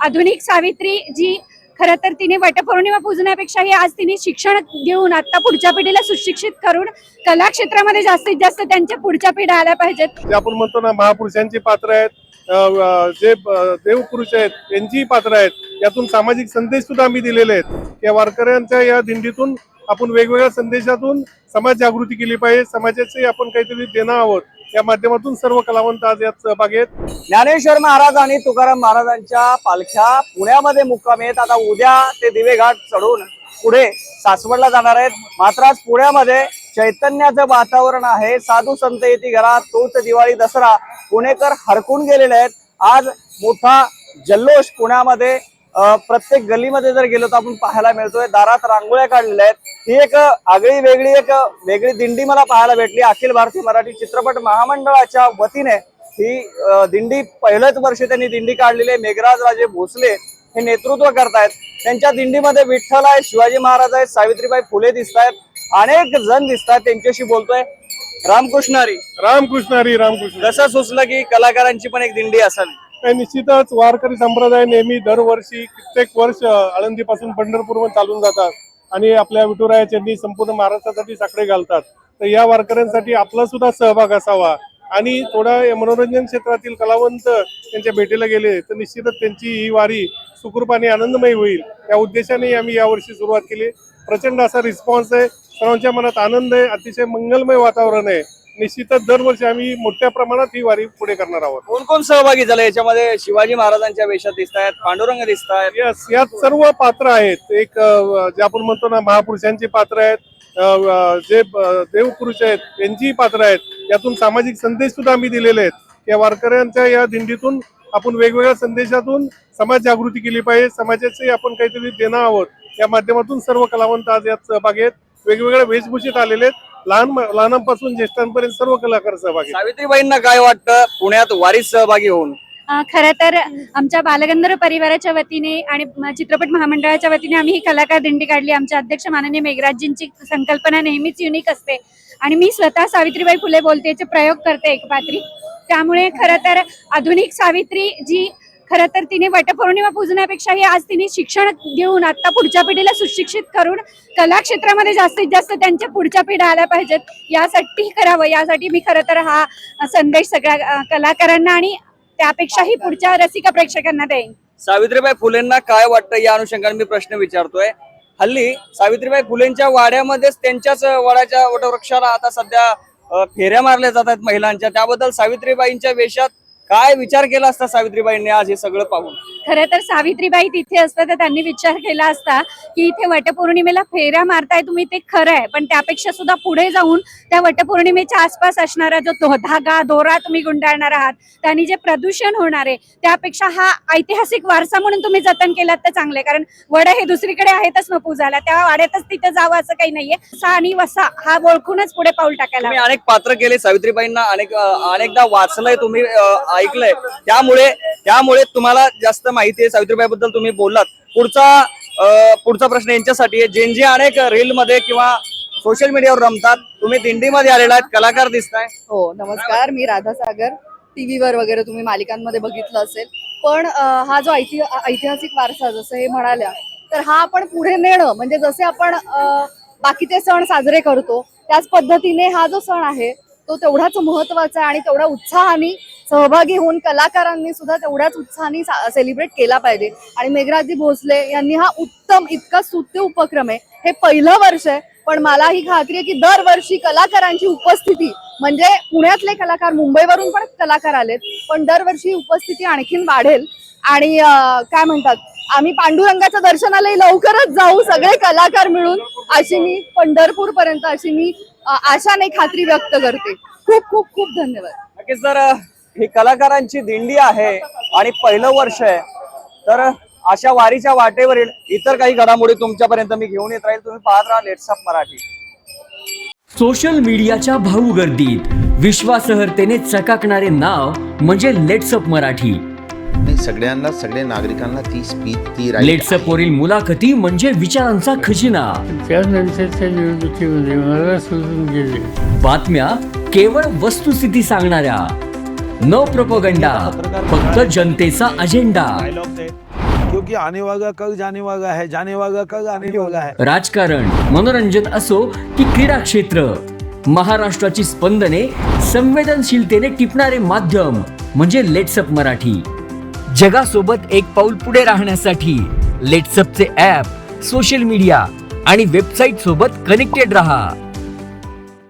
आधुनिक सावित्री जी खरं तर तिने वटपौर्णिमा पूजण्यापेक्षाही आज तिने शिक्षण घेऊन आता पुढच्या पिढीला सुशिक्षित करून कला क्षेत्रामध्ये जास्तीत जास्त त्यांच्या पुढच्या पिढ्या आल्या पाहिजेत. जे आपण म्हणतो ना महापुरुषांची पात्र आहेत, जे देवपुरुष आहेत त्यांचीही पात्र आहेत. यातून सामाजिक संदेश सुद्धा आम्ही दिलेले आहेत. या वारकऱ्यांच्या या दिंडीतून आपण वेगवेगळ्या संदेशातून समाज जागृती केली पाहिजे. समाजाचे आपण काहीतरी देणं आहोत. या माध्यमातून सर्व कलावंत आज यात सहभागी आहेत. ज्ञानेश्वर महाराज आणि तुकाराम महाराजांच्या पालख्या पुण्यामध्ये मुक्कामी आहेत. आता उद्या ते दिवेघाट चढून पुढे सासवडला जाणार आहेत. मात्र आज पुण्यामध्ये चैतन्याचं वातावरण आहे. साधू संत येती घरात, तोच दिवाळी दसरा. पुणेकर हरकून गेलेले आहेत. आज मोठा जल्लोष पुण्यामध्ये प्रत्येक गल्लीमध्ये जर गेलो तर आपण पाहायला मिळतोय. दारात रांगोळ्या काढलेल्या आहेत. ही एक आगळी वेगळी दिंडी मला पाहायला भेटली. अखिल भारतीय मराठी चित्रपट महामंडळाच्या वतीने ही दिंडी पहिलंच वर्ष त्यांनी दिंडी काढलेली आहे. मेघराज राजे भोसले हे नेतृत्व करतायत. त्यांच्या दिंडीमध्ये विठ्ठल आहे, शिवाजी महाराज आहेत, सावित्रीबाई फुले दिसत आहेत, अनेक जण दिसत आहेत. त्यांच्याशी बोलतोय. रामकृष्णारी. रामकृष्णारी. रामकृष्ण. कसं सुचलं की कलाकारांची पण एक दिंडी असावी? निश्चितच वारकरी संप्रदाय नेहमी दरवर्षी कित्येक वर्ष आळंदीपासून पंढरपूर चालून जातात आणि आपल्या विठुरायाच्यांनी संपूर्ण महाराष्ट्रासाठी साकडे घालतात. तर या वारकऱ्यांसाठी आपला सुद्धा सहभाग असावा आणि थोडा मनोरंजन क्षेत्रातील कलावंत त्यांच्या भेटीला गेले तर निश्चितच त्यांची ही वारी सुखरूपाने आनंदमय होईल. या उद्देशाने आम्ही यावर्षी सुरुवात केली. प्रचंड असा रिस्पॉन्स आहे. सर्वांच्या मनात आनंद आहे. अतिशय मंगलमय वातावरण आहे. निश्चितच दरवर्षी आम्ही मोठ्या प्रमाणात ही वारी पुढे करणार आहोत. कोण कोण सहभागी झाले याच्यामध्ये? शिवाजी महाराजांच्या वेशात दिसत आहेत, पांडुरंग दिसत आहेत. यस, यात सर्व पात्र आहेत. एक जे आपण म्हणतो ना महापुरुषांची पात्र आहेत, जे देवपुरुष आहेत त्यांचीही पात्र आहेत. यातून सामाजिक संदेश सुद्धा आम्ही दिलेले आहेत. या वारकऱ्यांच्या या दिंडीतून आपण वेगवेगळ्या संदेशातून समाज जागृती केली पाहिजे. समाजाचे आपण काहीतरी देणं आहोत. या माध्यमातून सर्व कलावंत आज यात सहभागी आहेत. वेगवेगळ्या वेशभूषेत आलेले आहेत. लहानांपासून ज्येष्ठांपर्यंत सर्व कलाकार सहभागी. सावित्रीबाईंना काय वाटतं पुण्यात वारीत सहभागी होऊन? खरं तर आमच्या बालगंधर्व परिवाराच्या वतीने आणि चित्रपट महामंडळाच्या वतीने आम्ही ही कलाकार दिंडी काढली. आमचे अध्यक्ष माननीय मेघराजजींची संकल्पना नेहमीच युनिक असते आणि मी स्वतः सावित्रीबाई फुले बोलतेचे प्रयोग करते एकपात्री. त्यामुळे खरं तर आधुनिक सावित्री जी खरं तर तिने वटपौर्णिमा पूजण्यापेक्षाही आज तिने शिक्षण घेऊन आता पुढच्या पिढीला सुशिक्षित करून कला क्षेत्रामध्ये जास्तीत जास्त त्यांच्या पुढच्या पिढ्या आल्या पाहिजेत. यासाठी करावं. यासाठी मी खरं तर हा संदेश सगळ्या कलाकारांना आणि त्यापेक्षाही पुढच्या रसिक प्रेक्षकांना देईन. सावित्रीबाई फुलेंना काय वाटतं या अनुषंगाने मी प्रश्न विचारतोय. हल्ली सावित्रीबाई फुलेंच्या वाड्यामध्येच त्यांच्याच वडाच्या वटवृक्षाला आता सध्या फेऱ्या मारल्या जातात महिलांच्या. त्याबद्दल सावित्रीबाईंच्या वेशात काय विचार केला असता सावित्रीबाईंनी आज हे सगळं पाहून? खरं तर सावित्रीबाई तिथे असतं तर त्यांनी विचार केला असता की इथे वटपौर्णिमेला फेऱ्या मारताय तुम्ही, ते खरं आहे, पण त्यापेक्षा सुद्धा पुढे जाऊन त्या वटपौर्णिमेच्या आसपास असणारा जो धागा दोरा तुम्ही गुंडाळणार आहात, त्यांनी जे प्रदूषण होणार आहे त्यापेक्षा हा ऐतिहासिक वारसा म्हणून तुम्ही जतन केलात तर चांगले. कारण वड हे दुसरीकडे आहेतच न पूजायला, त्या वाड्यातच तिथे जावं असं काही नाहीये. सा आणि वसा हा ओळखूनच पुढे पाऊल टाकायला. तुम्ही अनेक पात्र केले सावित्रीबाईंना, अनेकदा वाचलंय, तुम्ही ऐकलंय, त्यामुळे तुम्हाला जास्त माहिती आहे सावित्रीबाई बद्दल. तुम्ही बोललात. पुढचा प्रश्न यांच्यासाठी आहे. जे अनेक रील मध्ये किंवा सोशल मीडियावर रमतात, तुम्ही दिंडीमध्ये आलेला आहेत, कलाकार दिसताय. हो नमस्कार, मी राधा सागर. टीव्हीवर वगैरे तुम्ही मालिकांमध्ये बघितलं असेल, पण हा जो ऐतिहासिक वारसा जसं हे म्हणाल्या तर हा आपण पुढे नेणं म्हणजे जसे आपण बाकीचे सण साजरे करतो त्याच पद्धतीने हा जो सण आहे तो तेवढाच महत्वाचा आहे आणि तेवढ्या उत्साहाने सहभागी होऊन कलाकारांनी सुद्धा तेवढ्याच उत्साहाने सेलिब्रेट केला पाहिजे. आणि मेघराजजी भोसले यांनी हा उत्तम इतका स्तुत्य उपक्रम आहे. हे पहिलं वर्ष आहे, पण मला ही खात्री आहे की दरवर्षी कलाकारांची उपस्थिती म्हणजे पुण्यातले कलाकार, मुंबईवरून पण कलाकार आलेत, पण दरवर्षी उपस्थिती आणखीन वाढेल. आणि काय म्हणतात, आम्ही पांडुरंगाच्या दर्शनालाही लवकरच जाऊ सगळे कलाकार मिळून, अशी मी पंढरपूर पर्यंत अशी मी आशाने खात्री व्यक्त करते. खूप खूप खूप धन्यवाद. नक्कीच. तर ही कलाकारांची दिंडी आहे आणि पहिलं वर्ष आहे, तर अशा वारीच्या वाटेवरील इतर काही घडामोडी तुमच्यापर्यंत मी घेऊन येत राहील. तुम्ही पाहत राहा लेट्स अप मराठी. सोशल मीडियाच्या भाऊ गर्दीत विश्वासार्हतेने चकाकणारे नाव म्हणजे लेट्स अप मराठी. सगळ्यांना, सगळ्या नागरिकांना ती स्पीच, ती लेट्स अप वरील मुलाखती म्हणजे विचारांचा खजिना. त्यानंतरच्या निवडणुकीमध्ये मला सोडून गेले. बातम्या केवळ वस्तुस्थिती सांगणाऱ्या, न प्रोपगंडा, फक्त जनतेचा अजेंडा. क्योंकि आने वाला कल जाने वाला है, जाने वाला कल आने वाला है. राजकारण, मनोरंजन असो की क्रीडा क्षेत्र, महाराष्ट्राची स्पंदने संवेदनशीलतेने टिपणारे माध्यम म्हणजे लेट्सअप मराठी. जगासोबत एक पाऊल पुढे राहण्यासाठी लेट्सअपचे ॲप, सोशल मीडिया आणि वेबसाईट सोबत कनेक्टेड रहा.